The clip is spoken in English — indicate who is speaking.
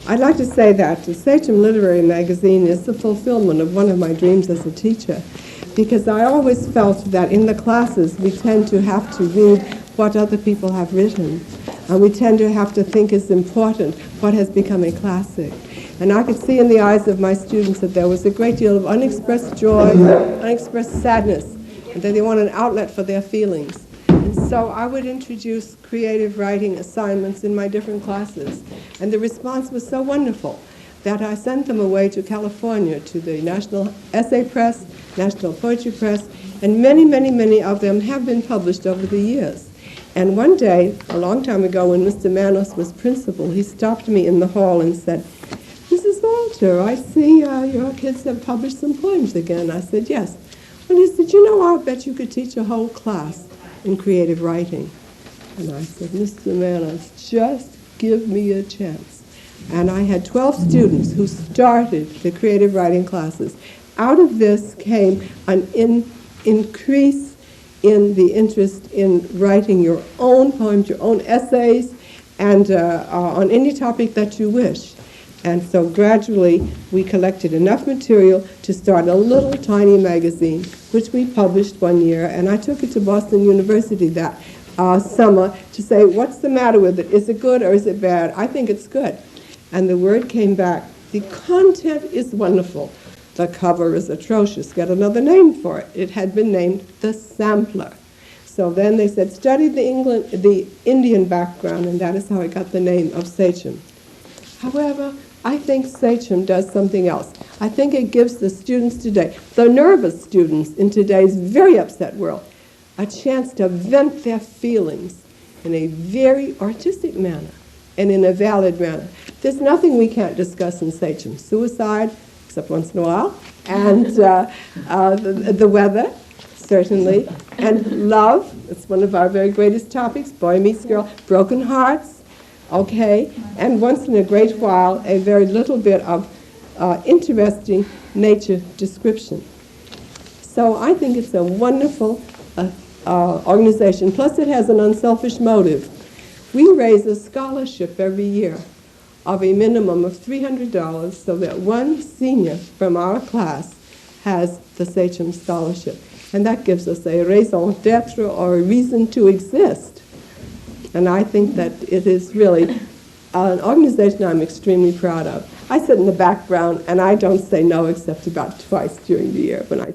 Speaker 1: I'd like to say that the Sachem Literary Magazine is the fulfillment of one of my dreams as a teacher, because I always felt that in the classes we tend to have to read what other people have written, and we tend to have to think is important what has become a classic. And I could see in the eyes of my students that there was a great deal of unexpressed joy, unexpressed sadness, and that they want an outlet for their feelings. And so I would introduce creative writing assignments in my different classes. And the response was so wonderful that I sent them away to California, to the National Essay Press, National Poetry Press, and many, many, many of them have been published over the years. And one day, a long time ago, when Mr. Manos was principal, he stopped me in the hall and said, "Mrs. Walter, I see your kids have published some poems again." I said, "Yes." And he said, "You know, I'll bet you could teach a whole class in creative writing." And I said, "Mr. Manos, just give me a chance." And I had 12 students who started the creative writing classes. Out of this came an increase in the interest in writing your own poems, your own essays, and on any topic that you wish. And so gradually we collected enough material to start a little tiny magazine, which we published one year, and I took it to Boston University that summer to say, "What's the matter with it? Is it good or is it bad? I think it's good." And the word came back, "The content is wonderful. The cover is atrocious. Get another name for it." It had been named The Sampler. So then they said, "Study the Indian background," and that is how I got the name of Sachem. However, I think Sachem does something else. I think it gives the students today, the nervous students in today's very upset world, a chance to vent their feelings in a very artistic manner and in a valid manner. There's nothing we can't discuss in Sachem. Suicide, except once in a while, and the weather, certainly, and love. It's one of our very greatest topics, boy meets girl, broken hearts, okay, and once in a great while, a very little bit of interesting nature description. So I think it's a wonderful organization. Plus it has an unselfish motive. We raise a scholarship every year of a minimum of $300 so that one senior from our class has the Sachem Scholarship. And that gives us a raison d'etre, or a reason to exist. And I think that it is really an organization I'm extremely proud of. I sit in the background and I don't say no except about twice during the year when I